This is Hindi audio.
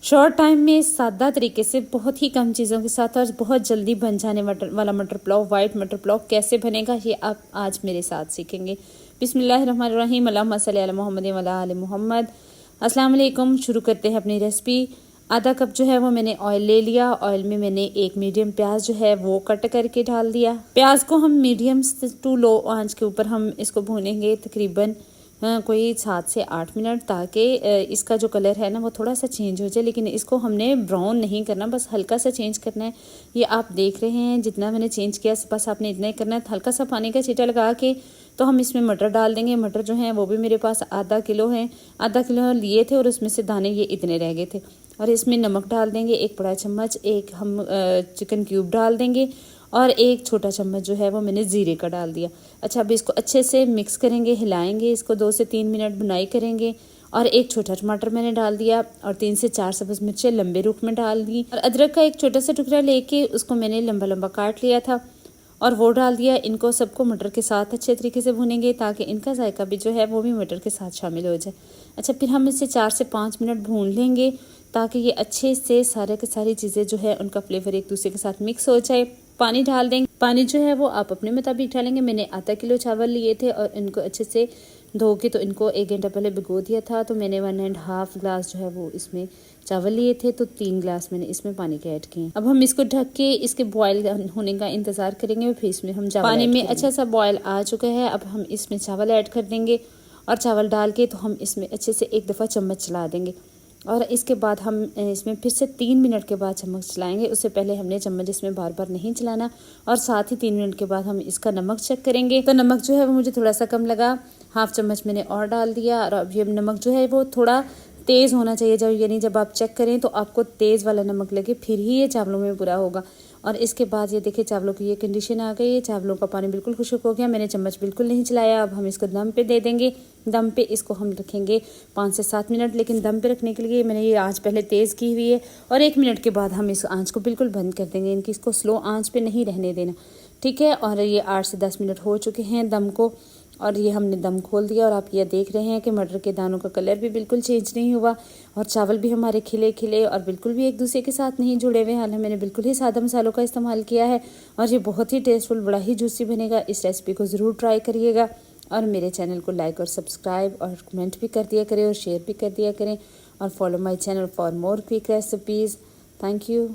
शॉर्ट टाइम में सादा तरीके से बहुत ही कम चीज़ों के साथ और बहुत जल्दी बन जाने वाला मटर पुलाव, वाइट मटर पुलाव कैसे बनेगा ये आप आज मेरे साथ सीखेंगे। बिस्मिल्लाहिर्रहमानिर्रहीम, अल्लाहुम्मा सल्ली अला मुहम्मद व अला आलि मुहम्मद। अस्सलाम वालेकुम। शुरू करते हैं अपनी रेसिपी। आधा कप जो है वो मैंने ऑयल ले लिया। ऑयल में मैंने एक मीडियम प्याज जो है वो कट करके डाल दिया। प्याज को हम मीडियम टू लो आंच के ऊपर हम इसको भूनेंगे तकरीबन कोई 7 से 8 मिनट, ताकि इसका जो कलर है ना वो थोड़ा सा चेंज हो जाए। लेकिन इसको हमने ब्राउन नहीं करना, बस हल्का सा चेंज करना है। ये आप देख रहे हैं जितना मैंने चेंज किया बस आपने इतना ही करना है। हल्का सा पानी का छींटा लगा के तो हम इसमें मटर डाल देंगे। मटर जो हैं वो भी मेरे पास आधा किलो हैं, आधा किलो लिए थे और उसमें से दाने ये इतने रह गए थे। और इसमें नमक डाल देंगे 1 बड़ा चम्मच, एक हम चिकन क्यूब डाल देंगे और 1 छोटा चम्मच जो है वो मैंने ज़ीरे का डाल दिया। अच्छा, अब इसको अच्छे से मिक्स करेंगे, हिलाएंगे इसको। 2 से 3 मिनट बुनाई करेंगे। और 1 छोटा टमाटर मैंने डाल दिया और 3 से 4 सब्ज़ मिर्चें लंबे रुख में डाल दी। और अदरक का एक छोटा सा टुकड़ा लेके उसको मैंने लंबा लंबा काट लिया था और वो डाल दिया। इनको सबको मटर के साथ अच्छे तरीके से भुनेंगे ताकि इनका जायका भी जो है वो भी मटर के साथ शामिल हो जाए। अच्छा, फिर हम इसे 4 से 5 मिनट भून लेंगे ताकि ये अच्छे से सारे की सारी चीज़ें जो है उनका फ्लेवर एक दूसरे के साथ मिक्स हो जाए। पानी डाल देंगे। पानी जो है वो आप अपने मुताबिक डालेंगे। मैंने आधा किलो चावल लिए थे और इनको अच्छे से धो के तो इनको 1 घंटा पहले भिगो दिया था। तो मैंने 1.5 ग्लास जो है वो इसमें चावल लिए थे, तो 3 ग्लास मैंने इसमें पानी के ऐड किए। अब हम इसको ढक के इसके बॉयल होने का इंतजार करेंगे। फिर इसमें हम पानी में अच्छा सा बॉयल आ चुका है। अब हम इसमें चावल ऐड कर देंगे और चावल डाल के तो हम इसमें अच्छे से एक दफ़ा चम्मच चला देंगे। और इसके बाद हम इसमें फिर से 3 मिनट के बाद चम्मच चलाएंगे। उससे पहले हमने चम्मच इसमें बार बार नहीं चलाना। और साथ ही 3 मिनट के बाद हम इसका नमक चेक करेंगे। तो नमक जो है वो मुझे थोड़ा सा कम लगा, 1/2 चम्मच मैंने और डाल दिया। और अब ये नमक जो है वो थोड़ा तेज़ होना चाहिए, जब आप चेक करें तो आपको तेज़ वाला नमक लगे, फिर ही ये चावलों में बुरा होगा। और इसके बाद ये देखिए चावलों की ये कंडीशन आ गई है। चावलों का पानी बिल्कुल खुश्क हो गया। मैंने चम्मच बिल्कुल नहीं चलाया। अब हम इसको दम पे दे देंगे। दम पे इसको हम रखेंगे 5 से 7 मिनट। लेकिन दम पे रखने के लिए मैंने ये आंच पहले तेज़ की हुई है। और 1 मिनट के बाद हम इस आंच को बिल्कुल बंद कर देंगे। इनकी इसको स्लो आंच पे नहीं रहने देना, ठीक है। और ये 8 से 10 मिनट हो चुके हैं दम को, और ये हमने दम खोल दिया। और आप ये देख रहे हैं कि मटर के दानों का कलर भी बिल्कुल चेंज नहीं हुआ और चावल भी हमारे खिले खिले और बिल्कुल भी एक दूसरे के साथ नहीं जुड़े हुए। हालांकि मैंने बिल्कुल ही सादा मसालों का इस्तेमाल किया है और ये बहुत ही टेस्टफुल, बड़ा ही जूसी बनेगा। इस रेसिपी को ज़रूर ट्राई करिएगा और मेरे चैनल को लाइक और सब्सक्राइब और कमेंट भी कर दिया करें और शेयर भी कर दिया करें। और follow my channel for more quick recipes. Thank you.